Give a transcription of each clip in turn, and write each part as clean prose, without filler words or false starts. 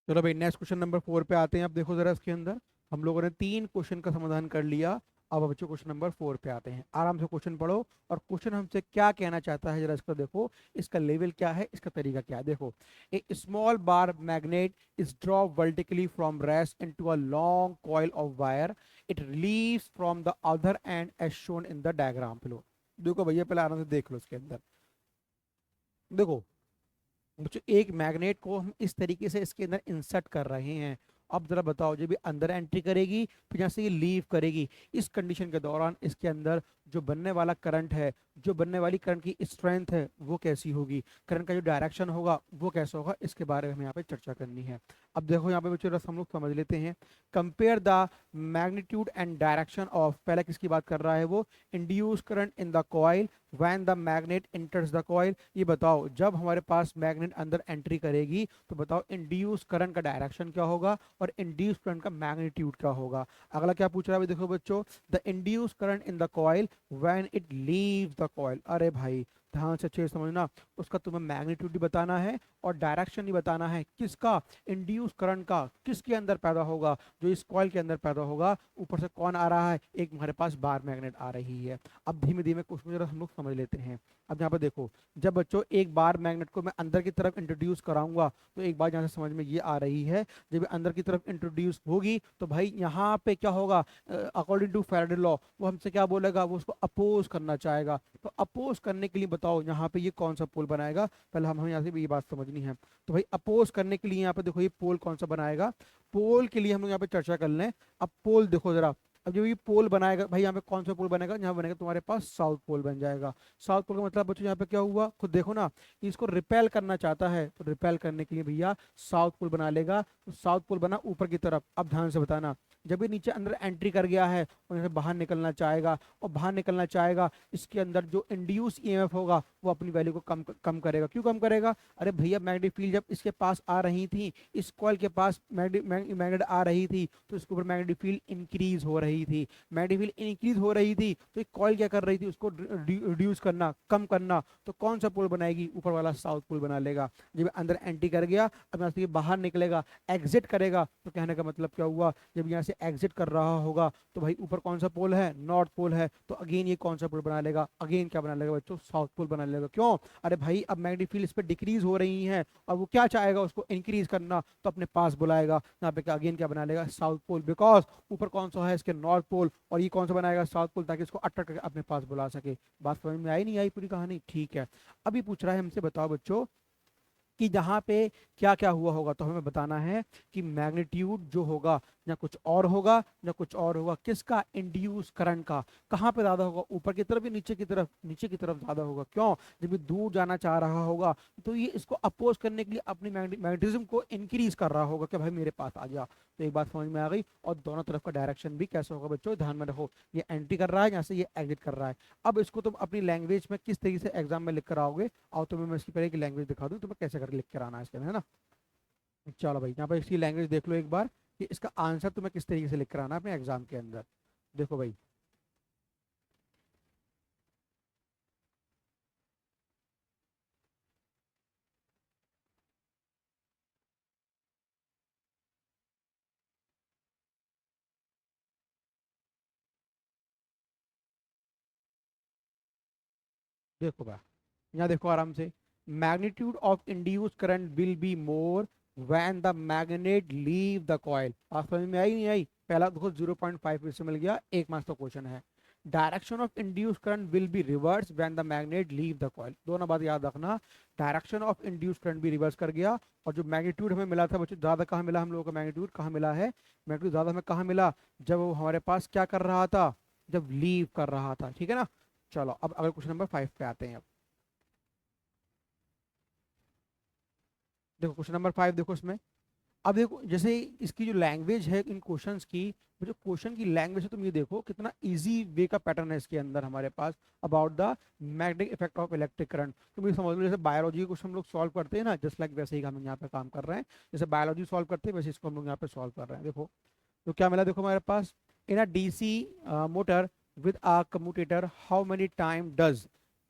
चलो भाई next question number 4 पे आते हैं। अब देखो जरा इसके अंदर हम लोगों ने 3 क्वेश्चन का समाधान कर लिया। अब बच्चों क्वेश्चन नंबर 4 पे आते हैं। आराम से क्वेश्चन पढ़ो और क्वेश्चन हमसे क्या कहना चाहता है जरा इसको देखो। इसका लेवल क्या है, इसका तरीका क्या है, देखो। A small bar magnet is drop vertically from rest into a long coil of wire. It relieves from the other end as shown in the diagram below. देखो भैया पहले आराम से देख लो इसके अंदर। देखो बच्चों एक मैग्नेट को हम इस तरीके से इसके अंदर इंसर्ट कर रहे हैं। अब जरा बताओ जब ये अंदर एंट्री करेगी फिर यहाँ से ये लीव करेगी, इस कंडीशन के दौरान इसके अंदर जो बनने वाला करंट है, जो बनने वाली करंट की स्ट्रेंथ है वो कैसी होगी, करंट का जो डायरेक्शन होगा वो कैसा होगा, इसके बारे में हमें यहाँ पे चर्चा करनी है। अब देखो यहाँ पे बच्चों रस हम लोग समझ लेते हैं। Compare the magnitude and direction of, पहला किसकी बात कर रहा है वो, induce current in the coil when the magnet enters the coil. ये बताओ जब हमारे पास मैग्नेट अंदर एंट्री करेगी तो बताओ इंड्यूस करंट का डायरेक्शन क्या होगा और इंड्यूस करंट का मैग्नीट्यूड क्या होगा। अगला क्या पूछ रहा है देखो बच्चों, the induce current in the coil when it leaves the coil. अरे भाई ध्यान से अच्छे से समझना, उसका तुम्हें मैग्नीट्यूड भी बताना है और डायरेक्शन भी बताना है। किसका, इंड्यूस करंट का, किसके अंदर पैदा होगा, जो इस कॉइल के अंदर पैदा होगा। ऊपर से कौन आ रहा है, एक हमारे पास बार मैग्नेट आ रही है। अब धीमे धीमे क्वेश्चन जरा हम लोग समझ लेते हैं। अब यहाँ पर देखो, जब बच्चों एक बार मैग्नेट को मैं अंदर की तरफ इंट्रोड्यूस कराऊंगा तो एक बार यहाँ से समझ में ये आ रही है, जब ये अंदर की तरफ इंट्रोड्यूस होगी तो भाई यहाँ पे क्या होगा, अकॉर्डिंग टू फैराडे लॉ वो हमसे क्या बोलेगा, वो उसको अपोज करना चाहेगा। तो अपोज करने के लिए बताओ यहाँ पे ये कौन सा पोल बनाएगा, पहले हमें यहाँ से भी ये बात समझनी है। तो भाई अपोज करने के लिए यहाँ पे देखो ये पोल कौन सा बनाएगा, पोल के लिए हम लोग यहाँ पे चर्चा कर लें। अब पोल देखो जरा, अब जो ये पोल बनाएगा भाई यहाँ पे कौन सा पोल बनेगा, यहाँ बनेगा तुम्हारे पास साउथ पोल बन जाएगा। साउथ पोल का मतलब बच्चों यहाँ पे क्या हुआ, खुद देखो ना, इसको रिपेल करना चाहता है तो रिपेल करने के लिए भैया साउथ पोल बना लेगा। तो साउथ पोल बना ऊपर की तरफ। अब ध्यान से बताना, जब ये नीचे अंदर एंट्री कर गया है और यहाँ से बाहर निकलना चाहेगा, और बाहर निकलना चाहेगा, इसके अंदर जो इंड्यूस ईएमएफ होगा वो अपनी वैल्यू को कम कम करेगा। क्यों कम करेगा, अरे भैया मैग्नेटिक फील्ड जब इसके पास आ रही थी, इस कॉइल के पास मैग्नेट आ रही थी तो इसके ऊपर मैग्नेटिक फील्ड इंक्रीज हो रही थी। मैग्नेटिक फील्ड इंक्रीज हो रही थी तो एक कॉइल क्या कर रही थी, उसको रिड्यूस करना, कम करना। तो कौन सा पोल बनाएगी, ऊपर वाला साउथ पोल बना लेगा। जब अंदर एंट्री कर गया, अब यहाँ से बाहर निकलेगा, एग्जिट करेगा, तो कहने का मतलब क्या हुआ, जब यहाँ से एग्जिट कर रहा होगा तो भाई ऊपर कौन सा पोल है, नॉर्थ पोल है। तो अगेन ये कौन सा पोल बना लेगा, अगेन क्या बना लेगा बच्चों, साउथ पोल बना लेगा। क्यों, अरे भाई अब मैग्नेटिक फील्ड इस पर डिक्रीज हो रही है और वो क्या चाहेगा, उसको इंक्रीज करना, तो अपने पास बुलाएगा। यहाँ पे अगेन क्या बना लेगा, साउथ पोल, बिकॉज ऊपर कौन सा है इसके, नॉर्थ पोल, और ये कौन सा बनाएगा, साउथ पोल, ताकि इसको अट्रैक्ट करके अपने पास बुला सके। बात समझ में आई नहीं आई पूरी कहानी, ठीक है। अभी पूछ रहा है हमसे, बताओ बच्चों कि जहाँ पे क्या क्या हुआ होगा, तो हमें बताना है कि मैग्नीट्यूड जो होगा या कुछ और होगा या कुछ और होगा। किसका, इंड्यूस करंट का। कहाँ पे ज्यादा होगा, ऊपर की तरफ या नीचे की तरफ, नीचे की तरफ ज्यादा होगा। क्यों, जब ये दूर जाना चाह रहा होगा तो ये इसको अपोज करने के लिए अपनी मैग्नेटिज्म को इंक्रीज कर रहा होगा कि भाई मेरे पास आ जा। तो एक बात समझ में आ गई। और दोनों तरफ का डायरेक्शन भी कैसा होगा बच्चों, ध्यान में रखो, ये एंट्री कर रहा है, यहाँ से ये एग्जिट कर रहा है। अब इसको तुम अपनी लैंग्वेज में किस तरीके से एग्जाम में लिख कर आओगे, और तुम्हें मैं इसकी पहले की लैंग्वेज दिखा दूँ तुम्हें कैसे करके लिख कर आना है इसके अंदर, है ना। चलो भाई यहाँ पर इसकी लैंग्वेज देख लो एक बार, कि इसका आंसर तुम्हें किस तरीके से लिख कर आना है अपने एग्जाम के अंदर। देखो भाई, देखो भाई यहाँ देखो आराम से, magnitude of induce current will be more when the magnet leave the coil. आप समझ में आई नहीं आई, पहला देखो 0.5 से मिल गया, एक मार्क्स का क्वेश्चन है। Direction of induce current will be reverse when the magnet leave the coil. दोनों बात याद रखना, डायरेक्शन ऑफ इंड्यूस करंट भी रिवर्स कर गया, और जो मैग्नीट्यूड हमें मिला था बच्चों, ज्यादा कहाँ मिला हम लोगों को, मैग्नीट्यूड कहाँ मिला है, मैग्नीट्यूड ज्यादा हमें कहाँ मिला, जब वो हमारे पास क्या कर रहा था, जब लीव कर रहा था, ठीक है ना। चलो अब अगले क्वेश्चन नंबर 5 पे आते हैं। अब देखो क्वेश्चन नंबर 5 देखो इसमें। अब देखो जैसे इसकी जो लैंग्वेज है इन क्वेश्चंस की, वो जो क्वेश्चन की लैंग्वेज है तुम ये देखो कितना इजी वे का पैटर्न है इसके अंदर हमारे पास, about the magnetic effect of electric current. तुम ये समझ लो जैसे बायोलॉजी के क्वेश्चन हम लोग सॉल्व करते हैं ना, जस्ट लाइक वैसे ही हम यहाँ पे काम कर रहे हैं। जैसे बायोलॉजी सॉल्व करते हैं वैसे इसको हम लोग यहाँ पे सॉल्व कर रहे हैं। देखो तो क्या मिला, देखो हमारे पास, in a DC motor with a commutator how many time does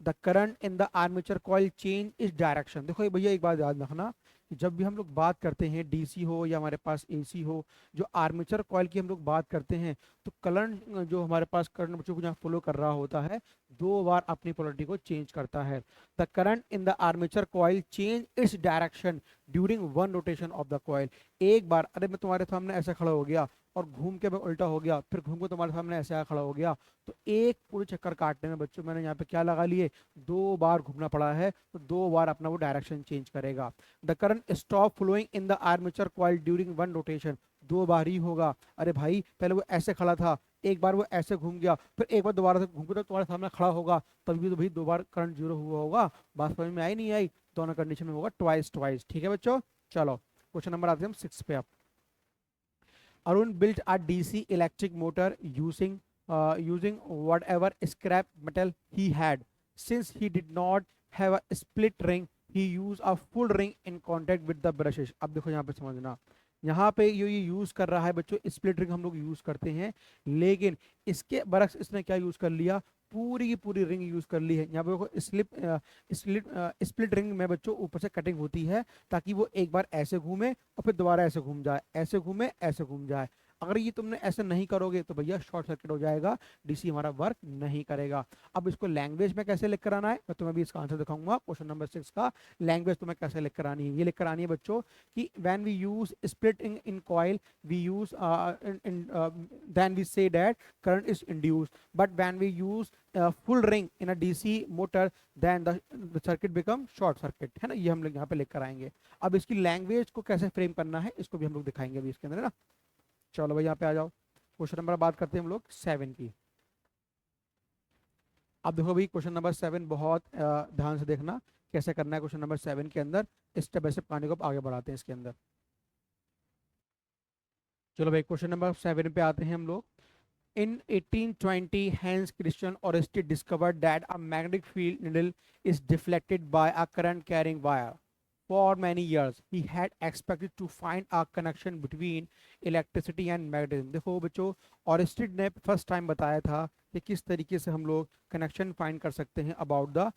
the current in the armature coil change its direction। देखो ये भैया एक बात याद रखना, कि जब भी हम लोग बात करते हैं डीसी हो या हमारे पास एसी हो, जो आर्मेचर कॉइल की हम लोग बात करते हैं, तो करंट जो हमारे पास करंट बच्चों को जहाँ फ्लो कर रहा होता है, 2 बार अपनी पोलरिटी को चेंज करता है। The current in the armature coil change its direction during one rotation of the coil. एक बार अरे मैं तुम्हारे सामने ऐसे खड़ा हो गया और घूम के मैं उल्टा हो गया, फिर घूम के तुम्हारे सामने ऐसे खड़ा हो गया, तो एक पूरे चक्कर काटने में बच्चों मैंने यहाँ पे क्या लगा लिए, 2 बार घूमना पड़ा है, तो 2 बार अपना वो डायरेक्शन चेंज करेगा। The current stop flowing in the armature coil during one rotation, 2 बार ही होगा। अरे भाई पहले वो ऐसे खड़ा था, एक बार वो ऐसे घूम गया, फिर एक बार दोबारा से घूम के तो तुम्हारे सामने खड़ा होगा, तभी तो भाई 2 बार करंट जीरो हुआ होगा। बात समझ में आई नहीं आई? दोनों कंडीशन में होगा ट्वाइस ट्वाइस। ठीक है बच्चों, चलो क्वेश्चन नंबर आते हैं हम 6 पे। अब Arun built a DC electric motor using whatever scrap metal he had. Since he did not have a split ring, he used a full ring in contact with the brushes. अब देखो यहाँ पे समझना, यहाँ पे ये यूज कर रहा है बच्चों, स्प्लिट रिंग हम लोग यूज करते हैं, लेकिन इसके बरक्स इसने क्या यूज कर लिया, पूरी की पूरी रिंग यूज कर ली है। यहाँ पे देखो स्प्लिट रिंग में बच्चों ऊपर से कटिंग होती है, ताकि वो एक बार ऐसे घूमे और फिर दोबारा ऐसे घूम जाए, ऐसे घूमे ऐसे घूम जाए। अगर ये तुमने ऐसे नहीं करोगे तो भैया शॉर्ट सर्किट हो जाएगा, डीसी हमारा वर्क नहीं करेगा। अब इसको लैंग्वेज में कैसे लिख कर आना है, मैं तुम्हें भी इसका आंसर दिखाऊंगा। क्वेश्चन नंबर 6 का लैंग्वेज तुम्हें कैसे लिख कर आनी है, ये लिख कर आनी है बच्चों कि when we use split in coil we use then we say that current is induced, but when we use full ring in a DC motor then the circuit become short circuit, है ना। ये हम लोग यहाँ पे लिख कर आएंगे। अब इसकी लैंग्वेज को कैसे फ्रेम करना है इसको भी हम लोग दिखाएंगे अभी इसके अंदर, है ना। चलो भाई यहाँ पे आ जाओ, क्वेश्चन नंबर बात करते हैं हम लोग 7 की। अब देखो भाई क्वेश्चन नंबर 7 बहुत ध्यान से देखना कैसे करना है। क्वेश्चन नंबर 7 के अंदर स्टेप बाय स्टेप कहानी को आगे बढ़ाते हैं इसके अंदर। चलो भाई क्वेश्चन नंबर 7 पे आते हैं हम लोग। In 1820, Hans Christian Ørsted discovered that a magnetic field needle is deflected by a current carrying wire. For many years, he had expected to find a connection between electricity and magnetism. देखो बच्चों, ऑरिस्टिड ने first time बताया था कि किस तरीके से हम लोग कनेक्शन फाइंड कर सकते हैं about the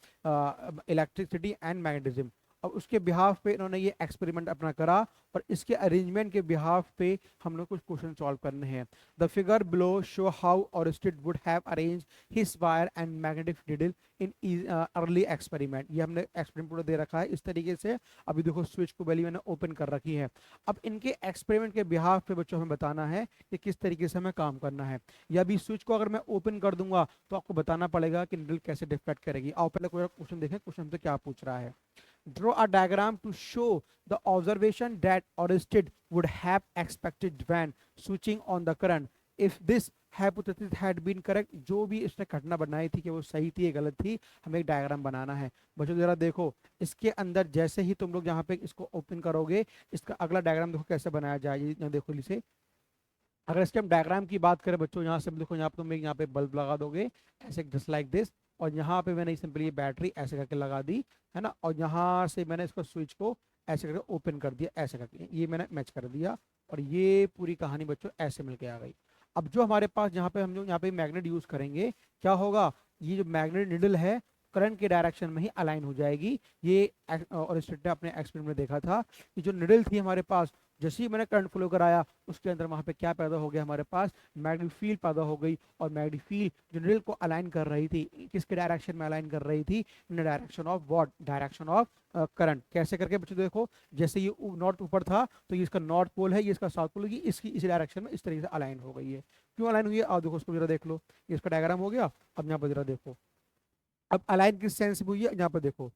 electricity and magnetism. अब उसके बिहाफ पे इन्होंने ये एक्सपेरिमेंट अपना करा, और इसके अरेंजमेंट के बिहाफ पे हम लोग कुछ क्वेश्चन सॉल्व करने हैं। The figure below show how Oersted would have arrange his wire and magnetic needle in early experiment. ये हमने एक्सपेरिमेंट पूरा दे रखा है इस तरीके से। अभी देखो स्विच को वैल्यू मैंने ओपन कर रखी है। अब इनके एक्सपेरिमेंट के बिहाफ पे बच्चों हमें बताना है कि किस तरीके से हमें काम करना है। या अभी स्विच को अगर मैं ओपन कर दूंगा तो आपको बताना पड़ेगा कि नीडल कैसे डिफ्लेक्ट करेगी। आओ पहले कोई क्वेश्चन देखें, क्वेश्चन हमसे क्या पूछ रहा है। Draw a diagram to show the observation that Ørsted would have expected when switching on the current. If this hypothesis had been correct, जो भी इसने घटना बनाई थी कि वो सही थी या गलत थी, हमें एक डायग्राम बनाना है। बच्चों जरा देखो, इसके अंदर जैसे ही तुम लोग यहाँ पे इसको ओपन करोगे, इसका अगला डायग्राम देखो कैसे बनाया जाए। यहाँ देखो इसे, अगर इसके हम डायग्राम की बात करें बच्चों, यहाँ से देखो, यहाँ पे तुम यहाँ पे बल्ब लगा दोगे ऐसे जस्ट लाइक दिस, और यहाँ पे मैंने सिंपली ये बैटरी ऐसे करके लगा दी, है ना। और यहाँ से मैंने इसको स्विच को ऐसे करके ओपन कर दिया, ऐसे करके ये मैंने मैच कर दिया, और ये पूरी कहानी बच्चों ऐसे मिलके आ गई। अब जो हमारे पास यहाँ पे हम जो यहाँ पे मैग्नेट यूज करेंगे, क्या होगा, ये जो मैग्नेट निडल है करंट के डायरेक्शन में ही अलाइन हो जाएगी। ये और ने अपने एक्सपेरिमेंट में देखा था कि जो निडल थी हमारे पास, जैसे ही मैंने करंट फ्लो कराया उसके अंदर वहां पे क्या पैदा हो गया, हमारे पास मैग्नेटिक फील्ड पैदा हो गई। और मैग्नेटिक फील्ड जो निडल को अलाइन कर रही थी, किसके डायरेक्शन में अलाइन कर रही थी, इन direction of what, direction of current. कैसे करके बच्चों देखो, जैसे ये नॉर्थ ऊपर था तो ये इसका नॉर्थ पोल है, ये इसका साउथ पोल है, इसकी इस डायरेक्शन में इस तरीके से अलाइन हो गई है। क्यों अलाइन हुई है, आप देखो उसको जरा देख लो, ये इसका डायग्राम हो गया। अब यहाँ पर जरा देखो, अब अलाइन किस सेंस में हुई है, यहाँ पर देखो,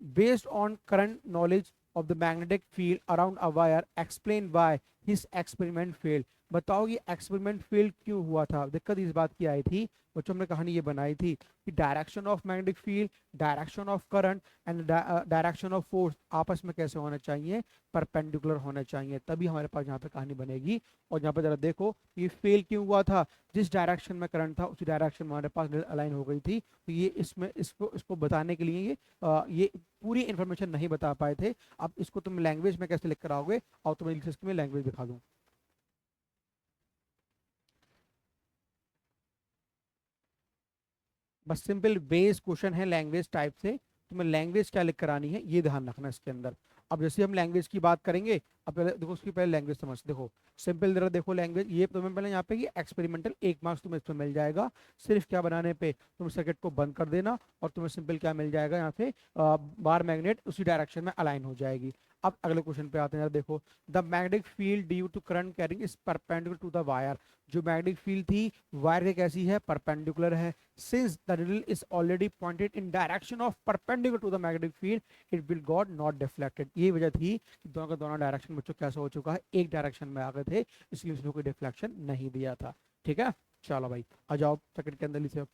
based on current knowledge of the magnetic field around a wire, explain why his experiment failed। बताओ ये एक्सपेरिमेंट फेल क्यों हुआ था। दिक्कत इस बात की आई थी बच्चों, हमने कहानी ये बनाई थी कि direction of magnetic field, direction of current and direction of force आपस में कैसे होना चाहिए, परपेंडिकुलर होना चाहिए, तभी हमारे पास यहाँ पे कहानी बनेगी। और यहाँ पे जरा देखो ये फेल क्यों हुआ था, जिस डायरेक्शन में करंट था उसी डायरेक्शन में हमारे पास अलाइन हो गई थी। तो ये इसमें इसको बताने के लिए ये पूरी इन्फॉर्मेशन नहीं बता पाए थे। अब इसको तुम लैंग्वेज में कैसे लिख कर आओगे, और तुम्हें इसकी लैंग्वेज दिखा दूं। बस सिंपल बेस क्वेश्चन है लैंग्वेज टाइप से, तुम्हें लैंग्वेज क्या लिख कर आनी है ये ध्यान रखना इसके अंदर। अब जैसे हम लैंग्वेज की बात करेंगे, अब पहले देखो उसकी पहले लैंग्वेज समझ, देखो सिंपल जरा देखो लैंग्वेज, ये तुम्हें पहले यहाँ पे ये एक्सपेरिमेंटल 1 मार्क्स तुम्हें इस पर मिल जाएगा। सिर्फ क्या बनाने पे, तुम सर्किट को बंद कर देना और तुम्हें सिंपल क्या मिल जाएगा यहाँ पे, बार मैग्नेट उसी डायरेक्शन में अलाइन हो जाएगी। अब अगले क्वेश्चन पे आते हैं, जरा देखो the magnetic field due to current carrying is perpendicular to the wire. जो मैग्नेटिक फील्ड थी वायर के कैसी है, परपेंडिकुलर है। Since the needle is already pointed in direction of perpendicular to the magnetic field it will got not deflected. ये वजह थी कि दोनों का दोनों डायरेक्शन बच्चों कैसा हो चुका है, एक डायरेक्शन में आ गए थे, इसलिए उसमें कोई डिफ्लेक्शन नहीं दिया था। ठीक है, चलो भाई आ जाओ सेकंड के अंदर लिखे।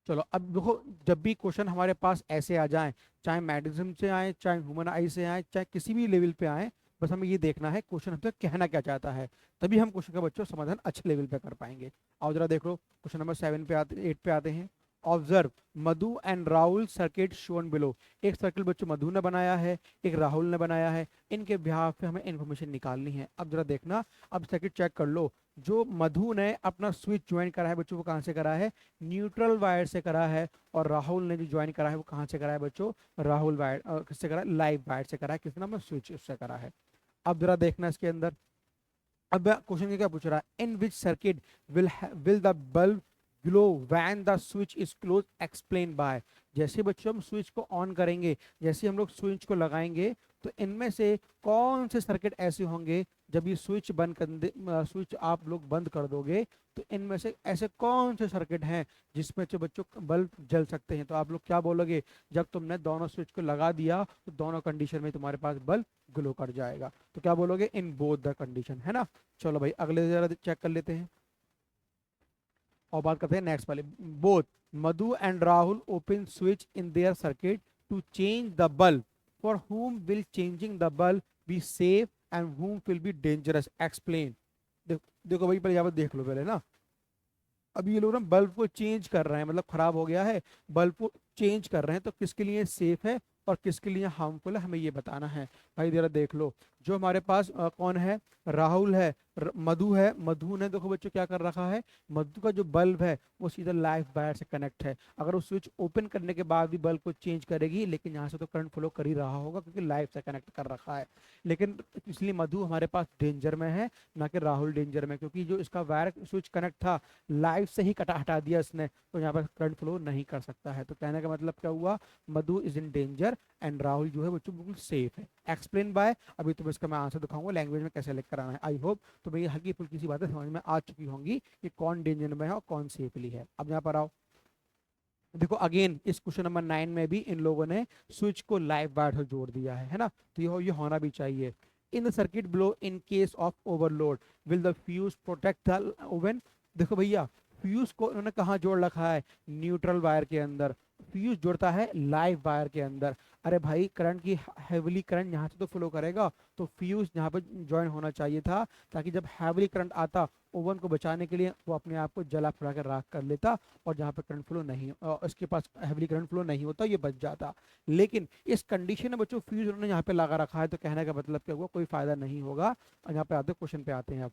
चलो अब देखो, जब भी क्वेश्चन हमारे पास ऐसे आ जाएं, चाहे मैग्नेटिज्म से आए, चाहे ह्यूमन आई से आए, चाहे किसी भी लेवल पे आए, बस हमें ये देखना है क्वेश्चन हमसे कहना क्या चाहता है, तभी हम क्वेश्चन का बच्चों समाधान अच्छे लेवल पे कर पाएंगे। और जरा देख लो क्वेश्चन नंबर 8 पे आते हैं। Observe Madhu and Rahul circuit shown below. एक सर्किल बच्चों मधु ने बनाया है, एक राहुल ने बनाया है, इनके बिहाफ पे हमें इन्फॉर्मेशन निकालनी है। अब जरा देखना, अब सर्किट चेक कर लो। जो मधु ने अपना स्विच ज्वाइन करा है बच्चों, वो कहाँ से करा है, न्यूट्रल वायर से करा है। और राहुल ने जो ज्वाइन करा है वो कहाँ से करा है बच्चों, राहुल वायर किससे करा है, लाइव वायर से करा है। किसने अपना स्विच उससे करा है। अब जरा देखना इसके अंदर, अब क्वेश्चन क्या पूछ रहा है, in which circuit will the bulb glow when the switch is close explain by. जैसे बच्चों हम स्विच को ऑन करेंगे, जैसे हम लोग स्विच को लगाएंगे, तो इनमें से कौन से सर्किट ऐसे होंगे, जब ये स्विच बंद कर दे, स्विच आप लोग बंद कर दोगे, तो इनमें से ऐसे कौन से सर्किट हैं जिसमें से बच्चों बल्ब जल सकते हैं। तो आप लोग क्या बोलोगे, जब तुमने दोनों स्विच को लगा दिया तो दोनों कंडीशन में तुम्हारे पास बल्ब ग्लो कर जाएगा। तो क्या बोलोगे, इन बोथ द कंडीशन, है ना। चलो भाई अगले जरा चेक कर लेते हैं और बात करते हैं नेक्स्ट वाले। Both Madhu and Rahul open switch in their circuit to change the bulb, for whom will changing the bulb be safe and whom will be dangerous, explain. देखो भाई पहले यहाँ पर देख लो पहले ना, अभी ये लोग ना बल्ब को चेंज कर रहे हैं, मतलब खराब हो गया है, बल्ब को चेंज कर रहे हैं, तो किसके लिए सेफ है और किसके लिए हार्मफुल है, हमें ये बताना है। भाई जरा देख लो, जो हमारे पास कौन है, राहुल है, मधु है। मधु ने देखो बच्चों क्या कर रखा है, मधु का जो बल्ब है वो सीधा लाइव वायर से कनेक्ट है। अगर वो स्विच ओपन करने के बाद भी बल्ब को चेंज करेगी, लेकिन यहाँ से तो करंट फ्लो कर ही रहा होगा क्योंकि लाइव से कनेक्ट कर रखा है। लेकिन इसलिए मधु हमारे पास डेंजर में है, ना कि राहुल डेंजर में, क्योंकि जो इसका वायर स्विच कनेक्ट था लाइव से ही हटा दिया इसने, तो यहाँ पर करंट फ्लो नहीं कर सकता है। तो कहने का मतलब क्या हुआ, Madhu is in danger and Rahul जो है बच्चों बिल्कुल सेफ है। एक्सप्लेन बाय, अभी तुम्हें इसका मैं आंसर दिखाऊंगा लैंग्वेज में कैसे लिख कर आना है। आई होप तुम्हें ये हल्की फुल्की सी बातें समझ में आ चुकी होंगी कि कौन डेंजर में है और कौन सेफली है। अब यहाँ पर आओ, देखो अगेन इस क्वेश्चन नंबर 9 में भी इन लोगों ने स्विच को लाइव वायर से जोड़ दिया है ना, तो ये होना भी चाहिए। In the circuit below in case of overload will the fuse protect the oven. देखो भैया फ्यूज को इन्होंने कहाँ जोड़ रखा है, न्यूट्रल वायर के अंदर। फ्यूज जोड़ता है लाइव वायर के अंदर। अरे भाई करंट की हैविली करंट यहाँ से तो फ्लो करेगा, तो फ्यूज यहाँ पर ज्वाइन होना चाहिए था, ताकि जब हैविली करंट आता ओवन को बचाने के लिए वो अपने आप को जला फुला कर राख कर लेता, और जहाँ पे करंट फ्लो नहीं, इसके पास हैविली करंट फ्लो नहीं होता, ये बच जाता। लेकिन इस कंडीशन में बच्चों फ्यूज उन्होंने यहाँ पे लगा रखा है, तो कहने का मतलब क्या हुआ, कोई फायदा नहीं होगा। और यहाँ पे आते क्वेश्चन पे आते हैं, अब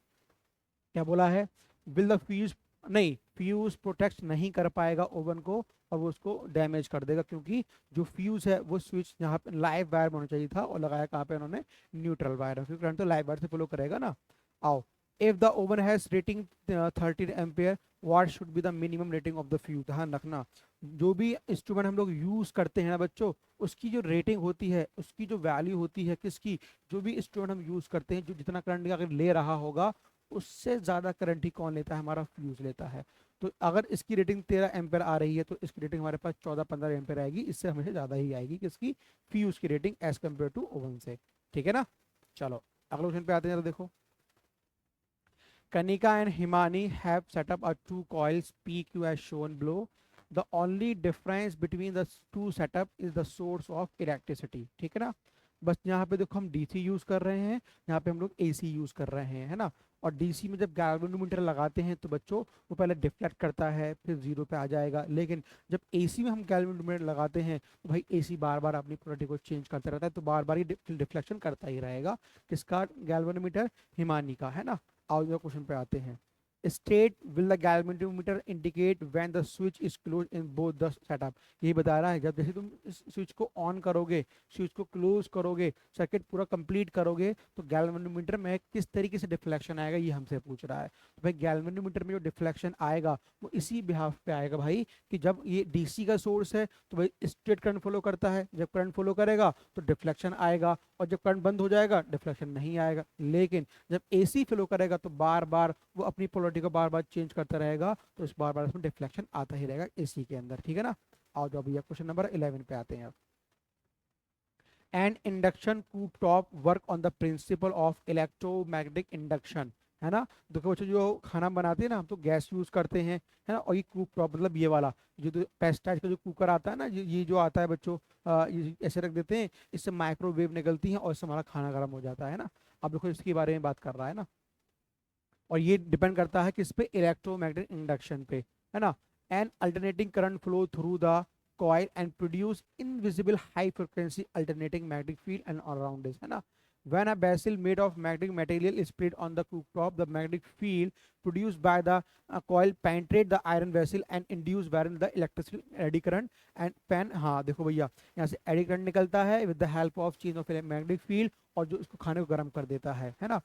क्या बोला है, विल द फ्यूज, नहीं फ्यूज प्रोटेक्ट नहीं कर पाएगा ओवन को और वो उसको डैमेज कर देगा, क्योंकि जो फ्यूज है वो स्विच यहाँ पे लाइव वायर में होना चाहिए था और लगाया कहाँ पे उन्होंने, न्यूट्रल वायर है, क्योंकि करंट तो लाइव वायर से फ्लो करेगा ना। आओ, if the oven has rating 30 ampere what should be the minimum rating of the fuse. ध्यान रखना, जो भी इंस्ट्रूमेंट हम लोग यूज करते हैं ना बच्चों, उसकी जो रेटिंग होती है, उसकी जो वैल्यू होती है, किसकी, जो भी इंस्ट्रूमेंट हम यूज करते हैं, जो जितना करंट अगर ले रहा होगा उससे ज्यादा करंट ही कौन लेता है, हमारा फ्यूज लेता है। तो अगर इसकी रेटिंग 13 एम्पेयर आ रही है, तो इसकी रेटिंग हमारे पास 14-15 एम्पेयर आएगी, इससे हमेशा ज्यादा ही आएगी किसकी, फ्यूज की rating as compare to oven से। ठीक है ना। चलो अगले क्वेश्चन पे आते हैं, देखो Kanika and Himani have set up a two coils PQ as shown below. The only difference between the two setup is the source of electricity. ठीक है ना। बस यहाँ पे देखो हम डीसी यूज कर रहे हैं, यहाँ पे हम लोग एसी यूज कर रहे हैं, है ना। और डीसी में जब गैल्वेनोमीटर लगाते हैं तो बच्चों वो पहले डिफ्लेक्ट करता है, फिर जीरो पे आ जाएगा। लेकिन जब एसी में हम गैल्वेनोमीटर लगाते हैं तो भाई एसी बार बार अपनी पोलैरिटी को चेंज करता रहता है, तो बार बार ही डिफ्लेक्शन करता ही रहेगा। किसका गैल्वेनोमीटर, हिमानी का, है ना। आओ जो क्वेश्चन पे आते हैं, state will the galvanometer indicate when the switch is close in both the setup. यही बता रहा है जब जैसे तुम इस स्विच को ऑन करोगे, स्विच को क्लोज करोगे, सर्किट पूरा कंप्लीट करोगे, तो गैल्वेनोमीटर में किस तरीके से डिफ्लेक्शन आएगा ये हमसे पूछ रहा है। तो भाई गैल्वेनोमीटर में जो डिफ्लेक्शन आएगा वो इसी बिहाफ पे आएगा भाई, कि जब ये डीसी का सोर्स है तो भाई स्ट्रेट करंट फॉलो करता है, जब करंट फॉलो करेगा तो डिफ्लेक्शन आएगा, और जब करंट बंद हो जाएगा डिफ्लेक्शन नहीं आएगा। लेकिन जब एसी फ्लो करेगा तो बार बार वो अपनी पोलरिटी को बार बार चेंज करता रहेगा, तो इस बार बार इसमें डिफ्लेक्शन आता ही रहेगा एसी के अंदर, ठीक है ना। आओ जाओ भैया क्वेश्चन नंबर 11 पे आते हैं अब। And induction cooktop work on the principle of electromagnetic induction, है ना। देखो बच्चों जो खाना बनाते हैं ना हम तो गैस यूज करते हैं, है ना। और ये कूप टॉप मतलब ये वाला जो पेस्टाइज का जो कुकर आता है ना, ये जो आता है बच्चों, ये ऐसे रख देते हैं, इससे माइक्रोवेव निकलती है और इससे हमारा खाना गर्म हो जाता है ना। अब देखो इसके बारे में बात कर रहा है ना, और ये डिपेंड करता है किस पे, इलेक्ट्रोमैग्नेटिक इंडक्शन पे, है ना। N alternating current flow through the coil and produce invisible high frequency alternating magnetic field and around this, है ना। When a vessel made of magnetic material is sprayed on the cooktop, the magnetic field produced by the coil penetrate the iron vessel and induce wherein the electrical eddy current and pan, हाँ देखो भैया यहाँ से eddy current निकलता है with the help of change of magnetic field, और जो इसको खाने को गर्म कर देता है ना।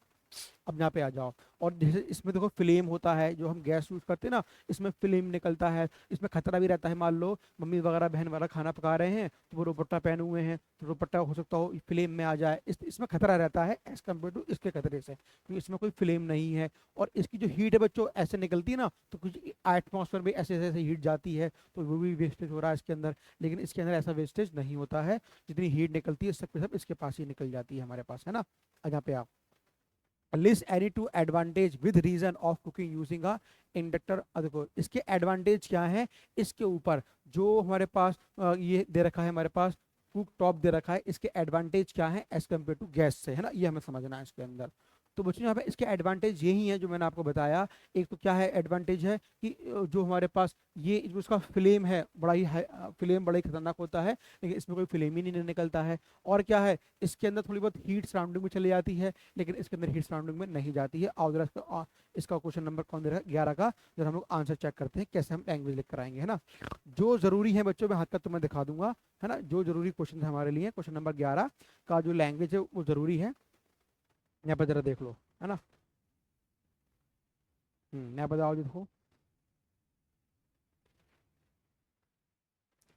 अब यहाँ पे आ जाओ, और जैसे इसमें देखो फ्लेम होता है, जो हम गैस यूज करते हैं ना, इसमें फ्लेम निकलता है, इसमें खतरा भी रहता है। मान लो मम्मी वगैरह बहन वगैरह खाना पका रहे हैं तो वो दुपट्टा पहने हुए हैं, तो दुपट्टा हो सकता हो फ्लेम में आ जाए, इसमें खतरा रहता है एज कम्पेयर टू इसके खतरे से, क्योंकि इसमें कोई फ्लेम नहीं है। और इसकी जो हीट है बच्चों ऐसे निकलती है ना, तो कुछ एटमॉस्फेयर में ऐसे ऐसे हीट जाती है, तो वो भी वेस्टेज हो रहा है इसके अंदर। लेकिन इसके अंदर ऐसा वेस्टेज नहीं होता है, जितनी हीट निकलती है सब इसके पास ही निकल जाती है हमारे पास, है ना। यहाँ पे आप list any two advantage with reason of cooking using a inductor. देखो इसके एडवांटेज क्या है, इसके ऊपर जो हमारे पास ये दे रखा है, हमारे पास कुक टॉप दे रखा है, इसके एडवांटेज क्या है एज कम्पेयर टू गैस से, है ना। ये हमें समझना है इसके अंदर। तो बच्चों यहाँ पे इसके एडवांटेज यही है जो मैंने आपको बताया। एक तो क्या है एडवांटेज है कि जो हमारे पास ये जो उसका फ्लेम है बड़ा ही फ्लेम बड़ा ही खतरनाक होता है, लेकिन इसमें कोई फ्लेम ही नहीं निकलता है। और क्या है, इसके अंदर थोड़ी बहुत हीट सराउंडिंग में चली जाती है, लेकिन इसके अंदर हीट सराउंडिंग में नहीं जाती है। और जरा इसका क्वेश्चन नंबर कौन दे रहा है, 11 का, जब हम लोग आंसर चेक करते हैं कैसे हम लैंग्वेज लिख कर आएंगे, है ना। जो जरूरी है बच्चों, मैं हाथ का तुम्हें दिखा दूंगा, है ना। जो जरूरी क्वेश्चन है हमारे लिए, क्वेश्चन नंबर 11 का जो लैंग्वेज है वो जरूरी है। यहाँ पर जरा देख लो, है ना। मैं बताओ देखो,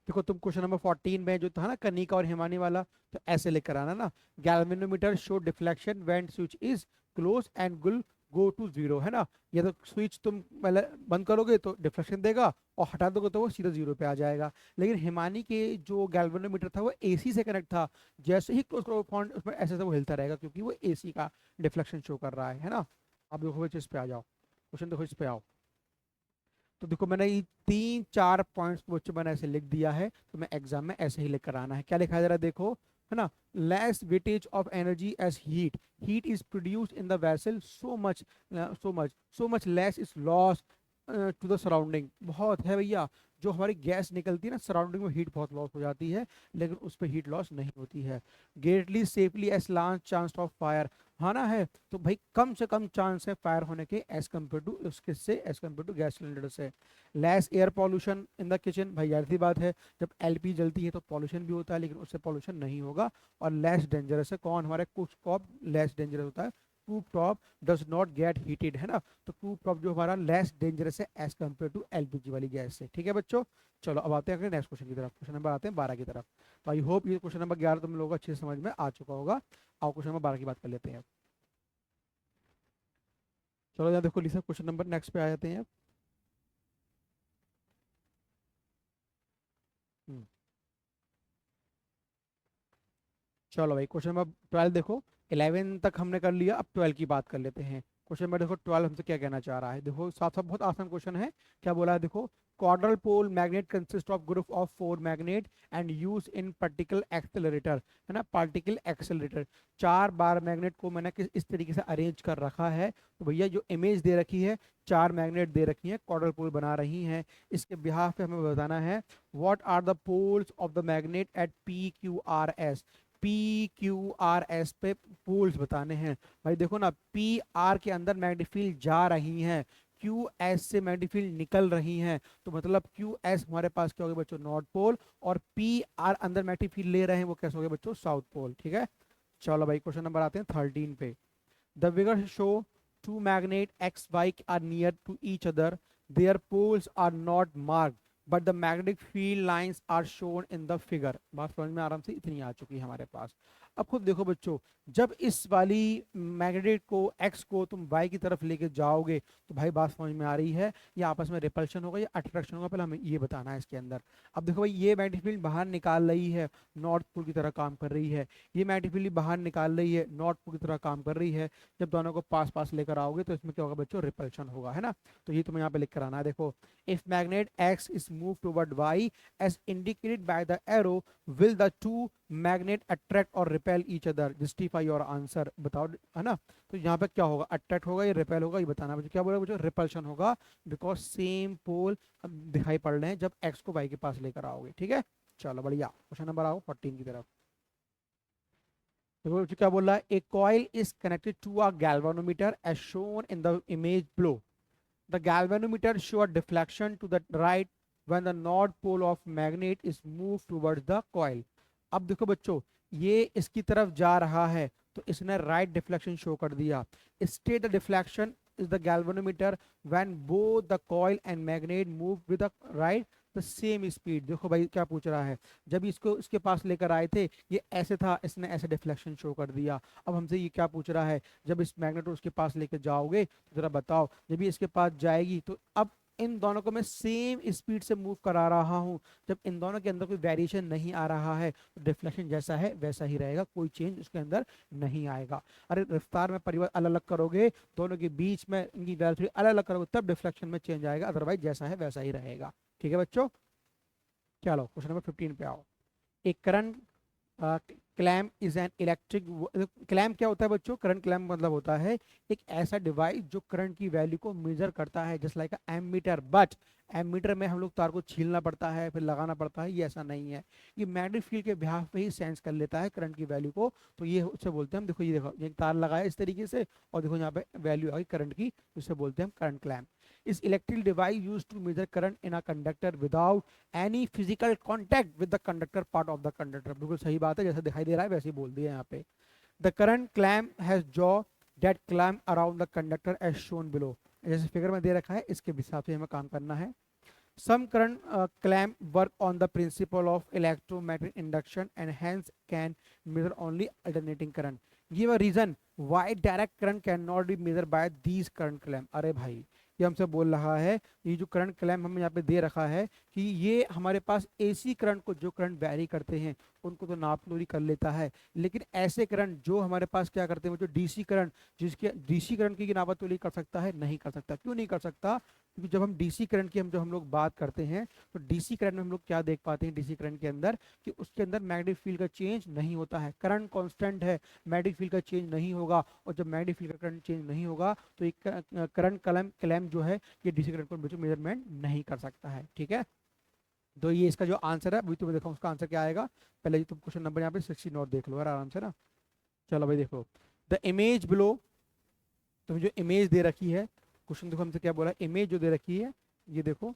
देखो तुम क्वेश्चन नंबर 14 में जो था ना कनिका और हिमानी वाला, तो ऐसे लेकर आना ना। Galvanometer show deflection when switch is close and गुल गो टू जीरो, है ना। ये तो स्विच तुम पहले बंद करोगे तो डिफ्लेक्शन देगा, और हटा दोगे तो वो सीधा जीरो पे आ जाएगा। लेकिन हिमानी के जो गैल्वेनोमीटर था वो एसी से कनेक्ट था, जैसे ही क्लोज करो पॉइंट उसमें ऐसे ऐसे वो हिलता रहेगा, क्योंकि वो एसी का डिफ्लेक्शन शो कर रहा है ना। अब देखो इस पे आ जाओ, क्वेश्चन देखो इस पे आओ। तो देखो मैंने ये 3-4 पॉइंट्स बच्चों मैंने ऐसे लिख दिया है, तो मैं एग्जाम में ऐसे ही लिख कर आना है। क्या लिखा है जरा देखो, है ना। Less weightage of energy as heat, heat is produced in the vessel so much less is loss to the surrounding. बहुत है भैया, जो हमारी गैस निकलती है ना सराउंडिंग में हीट बहुत लॉस हो जाती है, लेकिन उस पर हीट लॉस नहीं होती है। Greatly safely as large chance of fire, हाँ ना है, तो भाई कम से कम चांस है फायर होने के एज कम्पेयर टू उसके से, as compare to gas cylinder से। Less air pollution in the kitchen, भाई जाहिर सी बात है जब एलपी जलती है तो पॉल्यूशन भी होता है, लेकिन उससे पॉल्यूशन नहीं होगा। और लेस डेंजरस है कौन, हमारे कुक टॉप लेस डेंजरस होता है, कूक top does not gate heated, है ना। तो कूक टॉप जो हमारा लेस डेंजरस है एज कम्पेयर टू एलपीजी वाली गैस से, ठीक है बच्चों। चलो अब आते हैं नेक्स्ट क्वेश्चन की तरफ, क्वेश्चन नंबर आते हैं 12 की तरफ। तो आई होप ये क्वेश्चन नंबर 11 तुम लोगों को अच्छे से समझ में आ चुका होगा। आओ क्वेश्चन नंबर 12 की बात कर लेते हैं। चलो यहाँ देखो लिसा, क्वेश्चन नंबर नेक्स्ट पे आ जाते हैं। हम्म, चलो भाई क्वेश्चन नंबर 12 देखो, 11 तक हमने कर लिया, अब 12 की बात कर लेते हैं। क्वेश्चन नंबर देखो 12 हमसे क्या कहना चाह रहा है, देखो साफ साफ बहुत आसान क्वेश्चन है। क्या बोला है देखो, quadrupole pole magnet consist of group of 4 magnet and use in particle accelerator, है ना। पार्टिकल एक्सेलरेटर, 4 बार मैग्नेट को मैंने किस इस तरीके से अरेंज कर रखा है। तो भैया जो इमेज दे रखी है, 4 मैग्नेट दे रखी है, क्वाड्रल पोल बना रही हैं। इसके बिहाफ पे हमें बताना है what are the poles of the magnet at PQRS। PQRS पे पोल्स बताने हैं। भाई देखो ना, पी आर के अंदर मैग्नेटिक फील्ड जा रही हैं, क्यू एस से मैग्नेटिक फील्ड निकल रही हैं, तो मतलब क्यू एस हमारे पास क्या हो गया बच्चों, नॉर्थ पोल, और पी आर अंदर मैग्नेटिक फील्ड ले रहे हैं, वो कैसे हो गया बच्चों, साउथ पोल। ठीक है, चलो भाई क्वेश्चन नंबर आते हैं 13 पे। The figure show two magnet X Y are near to each other, their poles are not marked but the magnetic field lines are shown in the figure. बात समझ में आराम से इतनी आ चुकी है हमारे पास। अब खुद देखो बच्चों, जब इस वाली मैग्नेट को एक्स को तुम वाई की तरफ लेके जाओगे तो भाई बात समझ में आ रही है, ये आपस में रिपल्शन होगा या अट्रैक्शन होगा, पहले हमें ये बताना है इसके अंदर। अब देखो भाई, ये मैग्नेटिक फील्ड बाहर निकाल रही है, नॉर्थ पोल की तरह काम कर रही है, ये मैग्नेटिक फील्ड बाहर निकाल रही है, नॉर्थ पोल की तरह काम कर रही है। जब दोनों को पास पास लेकर आओगे तो इसमें क्या होगा बच्चों, रिपल्शन होगा, है ना। तो ये तुम्हें यहाँ पे लिख कर आना है। देखो, if magnet X is move toward Y as indicated by the arrow, will the two magnet attract और repel each other, justify your answer, बताओ, है ना। तो यहाँ पे क्या होगा, अट्रैक्ट होगा या रिपेल होगा, ये बताना है। क्या बोला बच्चों, रिपल्शन होगा, बिकॉज सेम पोल दिखाई पड़ रहे हैं जब एक्स को वाई के पास लेकर आओगे। ठीक है, चलो बढ़िया, क्वेश्चन नंबर आओ 14 की तरफ। देखो क्या बोल रहा है, a coil is connected to a galvanometer as shown in the image below. The galvanometer show a deflection to the right when the north pole of magnet is move towards the coil. अब देखो बच्चों, ये इसकी तरफ जा रहा है तो इसने राइट डिफ्लेक्शन शो कर दिया। State the deflection is the galvanometer when both the coil and magnet move with the right the same speed. देखो भाई क्या पूछ रहा है, जब इसको इसके पास लेकर आए थे ये ऐसे था, इसने ऐसे डिफ्लेक्शन शो कर दिया। अब हमसे ये क्या पूछ रहा है, जब इस मैग्नेट को उसके पास लेकर जाओगे तो जरा बताओ, जब ये इसके पास जाएगी तो अब इन दोनों को मैं सेम स्पीड से मूव करा रहा हूं, जब इन दोनों के अंदर कोई वेरिएशन नहीं आ रहा है तो डिफ्लेक्शन जैसा है वैसा ही रहेगा, कोई चेंज उसके अंदर नहीं आएगा। अरे रफ्तार में परिवर्तन अलग अलग करोगे, दोनों के बीच में इनकी वेलोसिटी अलग अलग करोगे तब डिफ्लेक्शन में चेंज आएगा, अदरवाइज जैसा है वैसा ही रहेगा। ठीक है बच्चों, चलो क्वेश्चन नंबर 15 पे आओ। एक current clamp is an electric. Clamp क्या होता है बच्चों, करंट क्लैम्प मतलब होता है एक ऐसा डिवाइस जो करंट की वैल्यू को मेजर करता है, just like ammeter. But ammeter में हम लोग तार को छीलना पड़ता है फिर लगाना पड़ता है, ये ऐसा नहीं है। ये मैग्नेटिक फील्ड के बिहाफ पे ही सेंस कर लेता है करंट की वैल्यू को, तो ये उससे बोलते हैं हम, देखो ये देखो, ये तार लगाया इस तरीके से और देखो यहाँ पे वैल्यू आ गई करंट की, जिससे बोलते हैं हम करंट क्लैम्प। इस electric device use to measure current in a conductor without any physical contact with the conductor part of the conductor. बिल्कुल सही बात है, जैसा दिखाई दे रहा है वैसे ही बोल दिया यहाँ पे। The current clamp has jaw that clamp around the conductor as shown below. जैसे फिगर में दे रखा है इसके हिसाब से हमें काम करना है। Some current clamp work on the principle of electromagnetic induction and hence can measure only alternating current. Give a reason why direct current cannot be measured by these current clamp. अरे भाई, ये हमसे बोल रहा है, ये जो करंट क्लैम्प हमें यहाँ पे दे रखा है कि ये हमारे पास एसी करंट को, जो करंट वैरी करते हैं उनको तो नाप नूरी कर लेता है, लेकिन ऐसे करंट जो हमारे पास क्या करते हैं, जो डीसी करंट, जिसके डीसी करंट की नापा तोली कर सकता है, नहीं कर सकता। क्यों नहीं कर सकता, क्योंकि जब हम डीसी करंट की हम लोग बात करते हैं तो डीसी करंट में हम लोग क्या देख पाते हैं, डीसी करंट के अंदर कि उसके अंदर मैग्नेटिक फील्ड का चेंज नहीं होता है, करंट कांस्टेंट है, मैग्नेटिक फील्ड का चेंज नहीं होगा, और जब मैग्नेटिक फील्ड का करंट चेंज नहीं होगा तो एक करंट क्लैम्प जो है ये डीसी करंट को मेजरमेंट नहीं कर सकता है। ठीक है, तो ये इसका जो आंसर है अभी तुम्हें देखो उसका आंसर क्या आएगा। पहले जी तुम क्वेश्चन नंबर यहाँ पे 60 नोट देख लो यार आराम से ना। चलो भाई देखो, द इमेज बिलो, तुम्हें जो इमेज दे रखी है, क्वेश्चन देखो हमसे क्या बोला, इमेज जो दे रखी है ये देखो,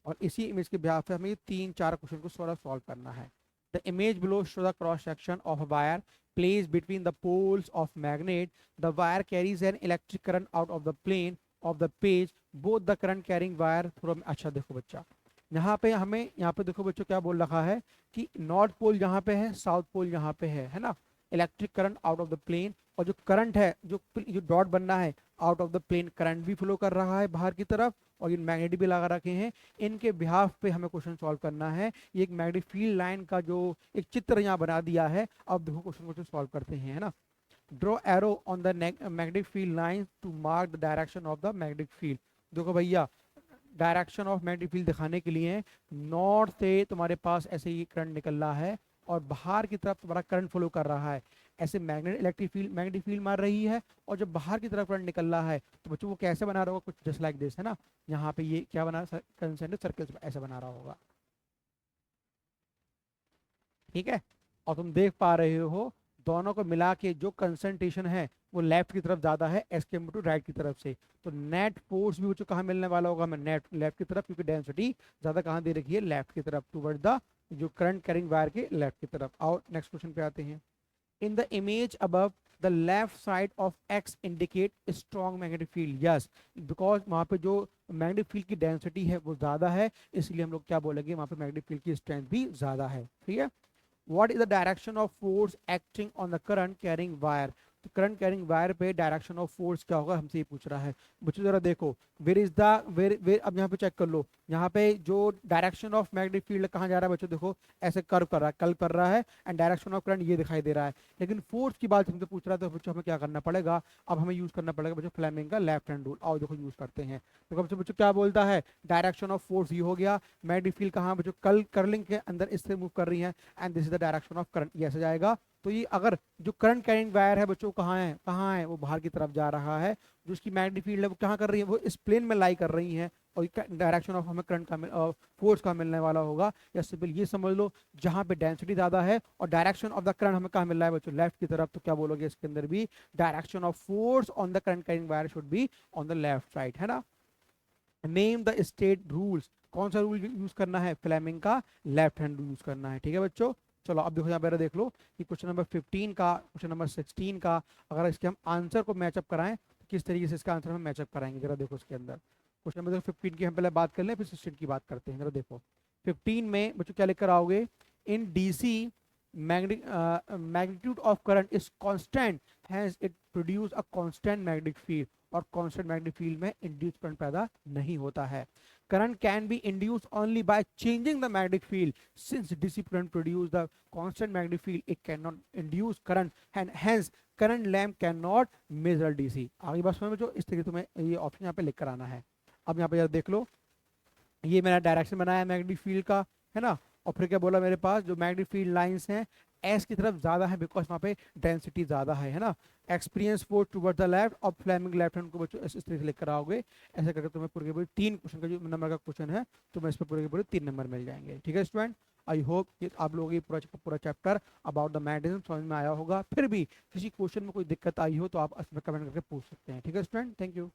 और इसी इमेज के बिहाफ पे हमें ये 3-4 क्वेश्चन को सॉल्व करना है। The image below show the cross section of a wire placed between the poles of magnet. The wire carries an electric current out of the plane of the page. Both the current carrying wire through। अच्छा देखो बच्चा, यहाँ पे हमें, यहाँ पे देखो बच्चों क्या बोल रखा है कि नॉर्थ पोल यहाँ पे है, साउथ पोल यहाँ पे है ना। Electric current out of the plane, और जो करंट है, जो डॉट बनना है, out of the plane current भी फ्लो कर रहा है बाहर की तरफ, और ये मैग्नेट भी लगा रखे हैं। इनके बिहाफ पे हमें क्वेश्चन सॉल्व करना है। ये एक मैग्नेटिक फील्ड लाइन का जो एक चित्र यहाँ बना दिया है। अब देखो क्वेश्चन को सॉल्व करते हैं, है ना। Draw arrow on the magnetic field line to mark the direction of the magnetic field. देखो भैया, डायरेक्शन ऑफ मैग्नेटिक फील्ड दिखाने के लिए नॉर्थ से तुम्हारे पास ऐसे ही करंट निकल रहा है और बाहर की तरफ तुम्हारा करंट फ्लो कर रहा है, ऐसे मैग्नेटिक फील्ड मार रही है, और जब बाहर की तरफ करंट निकल रहा है तो बच्चों वो कैसे बना रहा होगा, कुछ जस्ट लाइक दिस, है ना। यहाँ पे ये क्या बना, कंसेंट्रिक सर्कल ऐसे बना रहा होगा, ठीक है। और तुम देख पा रहे हो दोनों को मिला के जो कंसंट्रेशन है वो लेफ्ट की तरफ ज़्यादा है एस के टू राइट की तरफ से, तो नेट फोर्स भी बच्चों कहाँ मिलने वाला होगा, हमें नेट लेफ्ट की तरफ, क्योंकि डेंसिटी ज़्यादा कहाँ दे रखी है, लेफ्ट की तरफ, टूवर्ड द जो करंट कैरिंग वायर के लेफ्ट की तरफ। और नेक्स्ट क्वेश्चन पे आते हैं। In the image above, the left side of X indicate a strong magnetic field. Yes, because वहाँ पे जो मैग्नेटिक फील्ड की डेंसिटी है वो ज़्यादा है, इसलिए हम लोग क्या बोलेंगे, वहाँ पे मैग्नेटिक फील्ड की स्ट्रेंथ भी ज़्यादा है। ठीक है। What is the direction of force acting on the current carrying wire? तो करंट कैरिंग वायर पे डायरेक्शन ऑफ फोर्स क्या होगा, हमसे ये पूछ रहा है। बच्चों जरा देखो, वेर इज द वेर अब यहाँ पे चेक कर लो, यहाँ पे जो डायरेक्शन ऑफ मैग्नेटिक फील्ड कहाँ जा रहा है बच्चों, देखो ऐसे कर्व कर रहा है एंड डायरेक्शन ऑफ करंट ये दिखाई दे रहा है। लेकिन फोर्स की बात हमसे पूछ रहा है, तो बच्चों हमें क्या करना पड़ेगा, अब हमें यूज करना पड़ेगा बच्चों फ्लेमिंग का लेफ्ट हैंड रूल। आओ देखो यूज करते हैं। देखो बच्चों क्या बोलता है, डायरेक्शन ऑफ फोर्स ये हो गया, मैग्नेटिक फील्ड कहाँ बच्चों कर्लिंग के अंदर इससे मूव कर रही है, and this is the direction of current, ये ऐसे जाएगा। तो ये अगर जो करंट कैरिंग वायर है बच्चों कहाँ है वो बाहर की तरफ जा रहा है, जो उसकी मैग्नेटिक फील्ड है वो कहाँ कर रही है, वो इस प्लेन में लाई कर रही है, और डायरेक्शन ऑफ हमें करंट का फोर्स का मिलने वाला होगा। या सिंपल ये समझ लो, जहाँ पे डेंसिटी ज़्यादा है और डायरेक्शन ऑफ द करंट हमें कहाँ मिल रहा है बच्चों, लेफ्ट की तरफ, तो क्या बोलोगे इसके अंदर भी, direction of force on the current carrying wire should be on the left side, है ना। नेम द स्टेट रूल्स, कौन सा रूल यूज करना है, फ्लेमिंग का लेफ्ट हैंड यूज करना है। ठीक है बच्चों, चलो अब देखो यहाँ पे देख लो कि क्वेश्चन नंबर 15 का, क्वेश्चन नंबर 16 का, अगर इसके हम आंसर को मैचअप कराएं तो किस तरीके से इसका आंसर हम मैचअप कराएंगे, जरा देखो इसके अंदर। क्वेश्चन नंबर 15 की हम पहले बात कर लें, फिर 16 की बात करते हैं। जरा देखो 15 में बच्चों क्या लेकर आओगे, in DC magnitude of current is constant, hence it produce a constant magnetic field, और constant magnetic field में induced current पैदा नहीं होता है। Current can be induced only by changing the magnetic field. Since DC current produce the constant magnetic field, it cannot induce current, and hence current lamp cannot measure DC। आगे बात समझ में, जो इस तरीके से तुम्हें ये ऑप्शन यहाँ पे लिख कर आना है। अब यहाँ पे यार देख लो, ये मेरा डायरेक्शन बनाया है मैग्नेटिक फील्ड का, है ना, और फिर क्या बोला, मेरे पास जो मैग्नेटिक फील्ड लाइंस हैं एस की तरफ ज्यादा है, बिकॉज वहाँ पे डेंसिटी ज्यादा है ना। Experience force toward the left, और फ्लेमिंग लेफ्ट हैंड को बच्चों इस तरीके से लेकर आओगे, ऐसे करके तुम्हें पूरे के पूरे 3 क्वेश्चन का जो नंबर का क्वेश्चन है, तुम्हें इस पर पूरे के पूरे 3 नंबर मिल जाएंगे। ठीक है स्टूडेंट, आई होप कि आप लोगों को पूरा चैप्टर अबाउट द मैग्नेटिज्म समझ में आया होगा। फिर भी किसी क्वेश्चन में कोई दिक्कत आई हो तो आप इसमें कमेंट करके पूछ सकते हैं। ठीक है स्टूडेंट, थैंक यू।